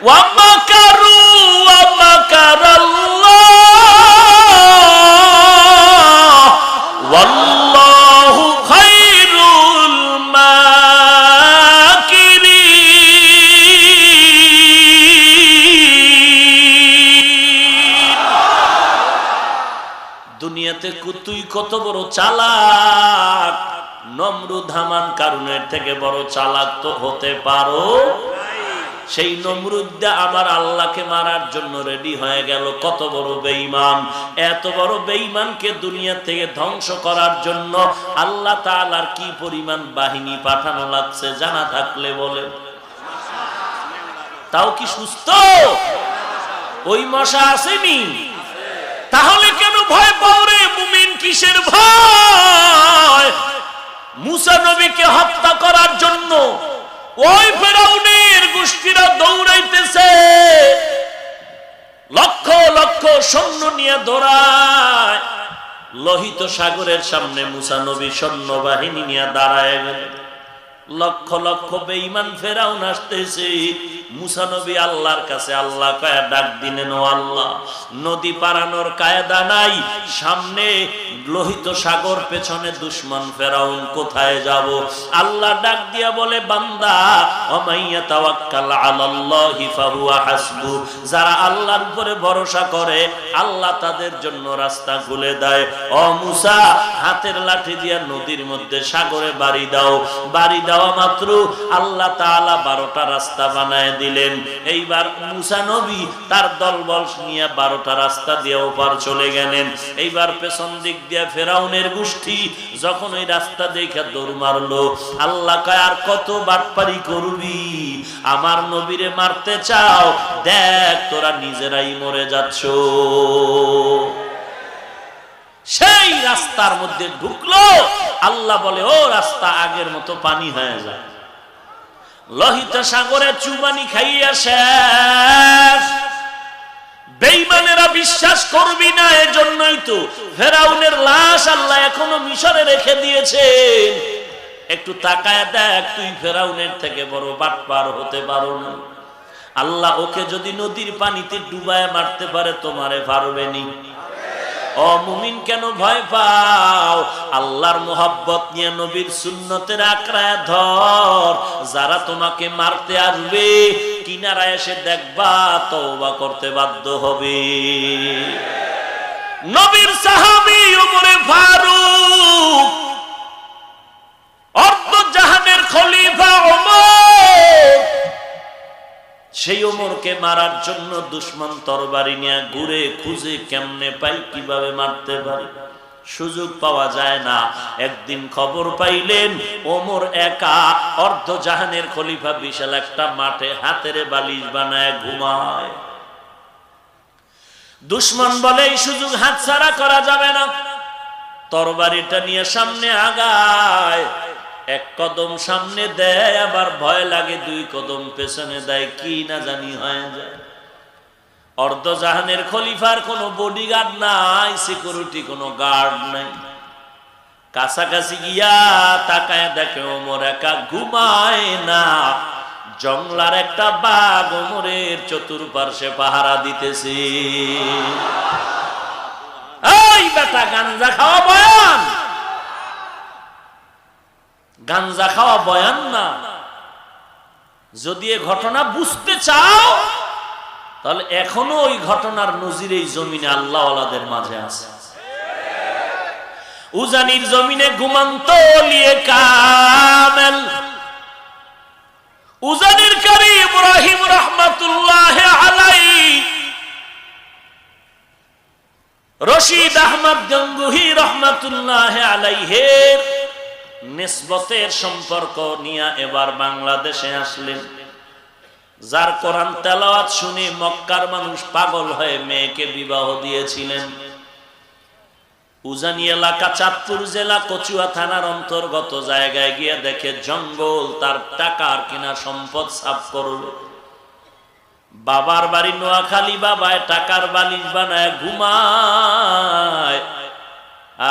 ওয়া মাকারু ওয়া মাকারাল্লাহ ওয়াল্লাহু খায়রুল মাকিরিন। দুনিয়াতে তুই কত বড় চালাক, নমরুদ হামান কারুনের থেকে বড় চালাক তো হতে পারো। সেই নমরুদটা আমার আল্লাহকে মারার জন্য রেডি হয়ে গেল। কত বড় বেঈমান! এত বড় বেঈমানকে দুনিয়া থেকে ধ্বংস করার জন্য আল্লাহ তাআলার কি পরিমাণ বাহিনী পাঠানো লাগছে জানা থাকলে বলে। তাও কি সুস্থ? ওই মশা আসেনি? তাহলে কেন ভয় পাও রে মুমিন? কিসের ভয়? মুসা নবীকে হত্যা করার জন্য ওই ফেরাউনের গোষ্ঠীরা দৌড়াইতেছে, লক্ষ লক্ষ সৈন্য নিয়ে দৌড়ায়। লোহিত সাগরের সামনে মুসা নবী সৈন্যবাহিনী নিয়ে দাঁড়ায় গেলেন। লক্ষ লক্ষ বেঈমান ফেরাউন আসতেছে। মুসা নবী আল্লাহর কাছে আল্লাহ কায়া ডাক দিলেন, ও আল্লাহ, নদী পারানোর কায়দা নাই, সামনে লোহিত সাগর, পেছনে দুশমন ফেরাউন, কোথায় যাব? আল্লাহ ডাক দিয়া বলে, বান্দা, ওমাইয়া তাওয়াক্কাল আলাল্লাহি ফাহুয়া হাসবু, যারা আল্লাহর উপরে ভরসা করে আল্লাহ তাদের জন্য রাস্তা খুলে দেয়। ও মুসা, হাতের লাঠি দিয়া নদীর মধ্যে সাগরে বাড়ি দাও। বাড়ি দেওয়া মাত্র আল্লাহ তাআলা 12টা রাস্তা বানায় দিলেন। এইবার মুসা নবী তার দলবল নিয়ে 12টা রাস্তা দিয়ে ওপার চলে গেলেন। এইবার পেছন দিক দিয়ে ফেরাউনের গোষ্ঠী যখন ওই রাস্তা দেখে দৌড় মারলো, আল্লাহ কয়, আর কত বাটপারি করবি? আমার নবীরে মারতে চাও? দেখ তোরা নিজেরাই মরে যাচ্ছ। সেই রাস্তার মধ্যে ঢুকলো। আল্লাহ বলে, ও রাস্তা আগের মতো পানি হয়ে যায়। লোহিত সাগরে চুবানি খাইয়া শেষ। বেঈমানেরা বিশ্বাস করবি না, এজন্যই তো ফেরাউনের লাশ আল্লাহ এখনো মিশরে রেখে দিয়েছেন। একটু তাকায় দেখ, তুই ফেরাউনের থেকে বড় বাটপার হতে পারো না। আল্লাহ ওকে যদি নদীর পানিতে ডুবায় মারতে পারে, তোমারে পারবে নি? ও মুমিন, কেন ভয় পাও? আল্লাহর মোহাব্বত নিয়ে নবীর সুন্নতের আঁকড়ায় ধর। যারা তোমাকে মারতে আসবে, কিনারায় এসে দেখবা তওবা করতে বাধ্য হবে। নবীর সাহাবী ওমরে ফারুক, অর্ধ জাহানের খলিফা ওমর, সেই ওমরকে মারার জন্য দুশমন তরবারি নিয়ে ঘুরে খুঁজে কেমনে পাই, কিভাবে মারতে পারে, সুযোগ পাওয়া যায় না। একদিন খবর পাইলেন ওমর একা, অর্ধ জাহানের খলিফা, বিশাল একটা মাঠে হাতের বালিশ বানায় ঘুমায়। দুশমন বলে, এই সুযোগ হাতছাড়া করা যাবে না। তরবারিটা নিয়ে সামনে আগায়। এক কদম সামনে দেয়, আবার ভয় লাগে 2 কদম পেছনে দেয়, কি না জানি হয়ে যায়। অর্ধ জাহানের খলিফার কোনো বডিগার্ড নাই, সিকিউরিটি কোনো গার্ড নাই। কাছাকাছি গিয়া তাকায় দেখে ওমর একা, ঘুমায় না। জংলার একটা বাঘ ওমরের চতুর্পার্শ্বে পাহারা দিতেছে। এই বেটা, গাঞ্জা খাওয়া বয়ান, গাঞ্জা খাওয়া বয়ান না। যদি এ ঘটনা বুঝতে চাও, তাহলে এখনো ওই ঘটনার নজির এই জমিনে আল্লাহ ওয়ালাদের মাঝে আছে। উজানির জমিনে ঘুমন্ত লিয়ে কামেল, উজানির কারি ইব্রাহিম রহমাতুল্লাহ আলাইহি, রশিদ আহমদ গঙ্গুহি রহমাতুল্লাহ আলাইহির নিসবতের সম্পর্ক নিয়ে এবার বাংলাদেশে আসলেন। যার কোরআন তেলাওয়াত শুনে মক্কার মানুষ পাগল হয়ে মেয়েকে বিবাহ দিয়েছিলেন। উজানি এলাকা চাঁদপুর জেলা কচুয়া থানার অন্তর্গত জায়গায় গিয়ে দেখে জঙ্গল, তার টাকার কিনা সম্পদ সাফ করলো। বাবার বাড়ি নোয়াখালী, বাবায় টাকার বালিশ বানায় ঘুমায়।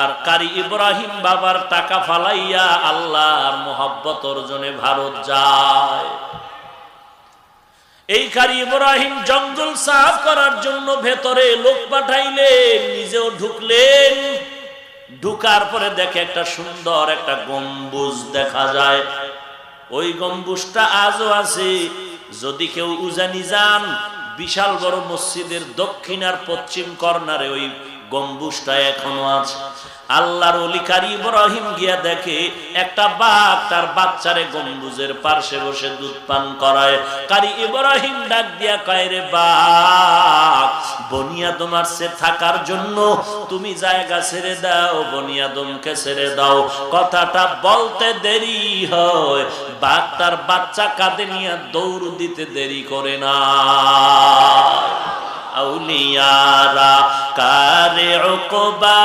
আর কারি ইব্রাহিম বাবার টাকা ফালাইয়া আল্লাহর মোহাব্বত অর্জনে ভারত যায়। এই কারি ইব্রাহিম জঙ্গল সাফ করার জন্য ভেতরে লোক পাঠাইলেন, নিজেও ঢুকলেন। ঢুকার পরে দেখে একটা সুন্দর একটা গম্বুজ দেখা যায়। ওই গম্বুজটা আজও আছে। যদি কেউ উজানি যান, বিশাল বড় মসজিদের দক্ষিণ আর পশ্চিম কর্নারে ওই গম্বুজটা এখনো আছে। আল্লাহর ওলি কারি ইব্রাহিম গিয়া দেখে একটা বাঘ তার বাচ্চারে গম্বুজের পাশে বসে দুধ পান করায়। কারি ইব্রাহিম ডাক দিয়া কয়, রে বাঘ, বনি আদম আসছে থাকার জন্য, তুমি জায়গা ছেড়ে দাও, বনি আদমকে ছেড়ে দাও। কথাটা বলতে দেরি হয়, বাঘ তার বাচ্চা কাঁধে নিয়ে দৌড় দিতে দেরি করে না। আউলিয়ারা কারে উকবা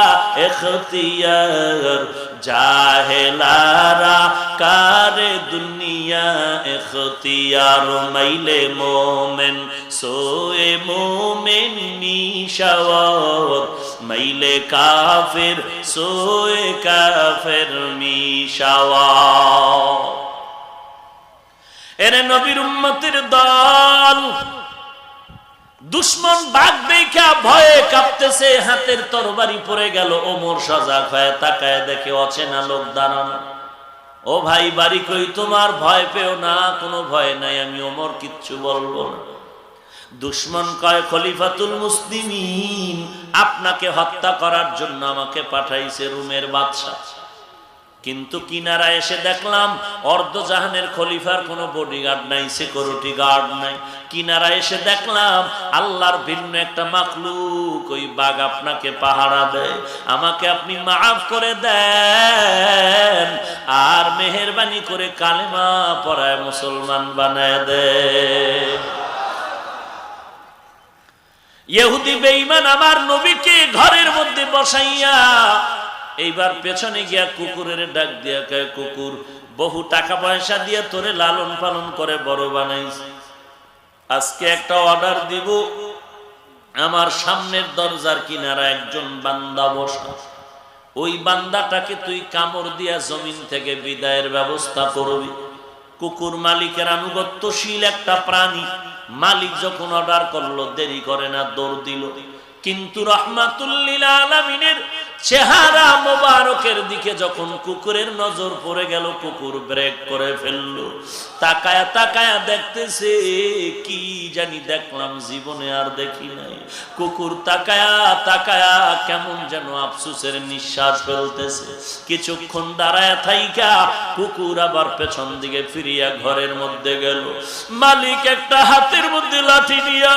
ইখতিয়ার, জাহেলারা কারে দুনিয়া ইখতিয়ার। মাইলে মোমেন সোয়ে মোমেন মিশাওয়াত, মাইলে কাফির সোয়ে কাফির মিশাওয়াত। এরে নবীর উম্মতের দল, দুশ্মন বাঘ দেখা ভয়ে কাঁপতেছে, হাতের তরবারি পড়ে গেল। ওমর সজাগ হয়ে তাকায় দেখে অচেনা লোক দাঁড়ানো। ও ভাই, বাড়ি কই তোমার? ভয় পেও না, কোনো ভয় নাই, আমি ওমর কিচ্ছু বলবো না। দুশ্মন কয়, খলিফাতুল মুসলিমিন আপনাকে হত্যা করার জন্য আমাকে পাঠাইছে রুমের বাদশা। কিন্তু কিনারা এসে দেখলাম অর্ধজাহানের খলিফার কোনো বডিগার্ড নাই, সিকিউরিটি গার্ড নাই। কিনারা এসে দেখলাম আল্লাহর ভিন্ন একটা মাখলুক, ওই বাঘ আপনাকে পাহারা দেয়। আমাকে আপনি মাফ করে দেন আর মেহেরবানি করে কালেমা পড়ায় মুসলমান বানায় দেন। ইহুদি বেঈমান আমার নবীকে ঘরের মধ্যে বসাইয়া এইবার পেছনে গিয়া কুকুরের ডাক দিয়া কয়, কুকুর, বহু টাকা পয়সা দিয়ে তোরে লালন পালন করে বড় বানাইছে, আজকে একটা অর্ডার দিব, আমার সামনের দরজার কিনারা একজন বান্দা বসা, ওই বান্দাটাকে তুই কামড় দিয়া জমিন থেকে বিদায়ের ব্যবস্থা করবি। কুকুর মালিকের আনুগত্যশীল একটা প্রাণী। মালিক যখন অর্ডার করলো দেরি করে না, দৌড় দিল। কিন্তু রাহমাতুল লিল আলামিনের চেহারা মোবারকের দিকে যখন কুকুরের নজর পড়ে গেল, কুকুর ব্রেক করে ফেললো। তাকায়া তাকায়া দেখতেছে, কি জানি দেখলাম, জীবনে আর দেখি নাই। কুকুর তাকায়া তাকায়া কেমন যেন আফসোসের নিঃশ্বাস ফেলতেছে। কিছুক্ষণ দাঁড়ায় থাইকা কুকুর আবার পেছন দিকে ফিরিয়া ঘরের মধ্যে গেল। মালিক একটা হাতের মধ্যে লাঠি নিয়া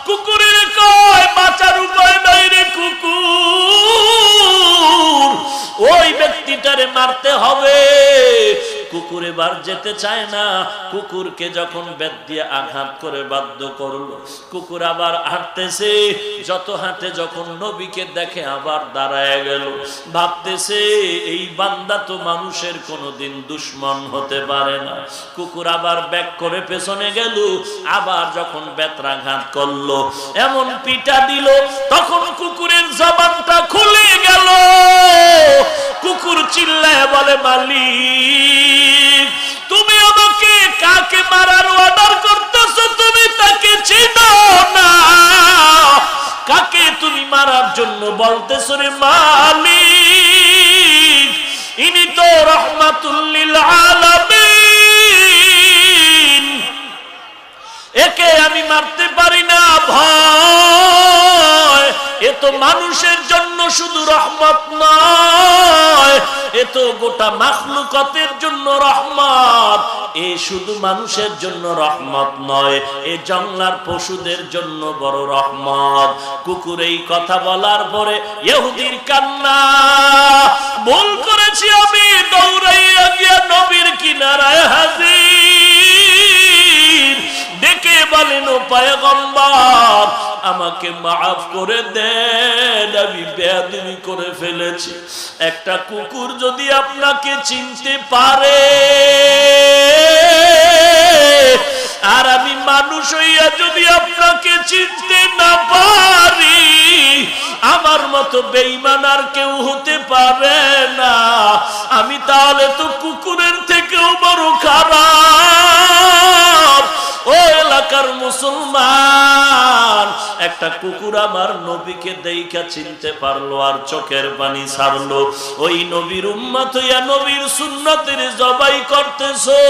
কুকুরের কয়, বাঁচার উপায় নাই রে কুকুর, ওই ব্যক্তিটারে মারতে হবে। কুকুর এবার যেতে চায় না। কুকুরকে যখন বেত দিয়ে আঘাত করে বাধ্য করলো, কুকুর আবার হাঁটতেছে। যত হাঁটে যখন নবীকে দেখে আবার দাঁড়ায় গেল। ভাবতেছে, এই বান্দা তো মানুষের কোনোদিন দুশ্মন হতে পারে না। কুকুর আবার ব্যাক করে পেছনে গেল। আবার যখন বেত্রাঘাত করলো, এমন পিটা দিল, তখন কুকুরের জবানটা খুলে গেল। কুকুর চিল্লায় বলে, মালিক, তুমি আমাকে কাকে মারার অর্ডার করতেছো? তুমি তাকে চিনো না, কাকে তুমি মারার জন্য বলতেছো রে মালিক? ইনি তো রাহমাতুল লিল আলামিন, একে আমি মারতে পারি না, ভয়। এ তো মানুষের জন্য শুধু রহমত নয়, এ তো গোটা মাখলুকাতের জন্য রহমত। এ শুধু মানুষের জন্য রহমত নয়, এ জঙ্গলার পশুদের জন্য বড় রহমত। কুকুর এই কথা বলার পরে ইহুদির কান্না, ভুল করেছি আমি, দৌড়াইয়া গিয়া নবীর কিনারায় হাজির। ডেকে বলেন, ও পয়গম্বর, আমাকে মাফ করে দেন, আমি বেয়াদবি করে ফেলেছি। একটা কুকুর যদি আপনাকে চিনতে পারে আর আমি মানুষ হইয়া যদি আপনাকে চিনতে না পারি, আমার মতো বেঈমান আর কেউ হতে পারে না। আমি তাহলে তো কুকুরের থেকেও বড় খারাপ। ও এলাকার মুসলমান, একটা কুকুর আমার নবীকে দেইখা চিনতে পারলো আর চোখের পানি ছাড়লো। ওই নবীর উম্মত হইয়া নবীর সুন্নতের জবাই করতেছো।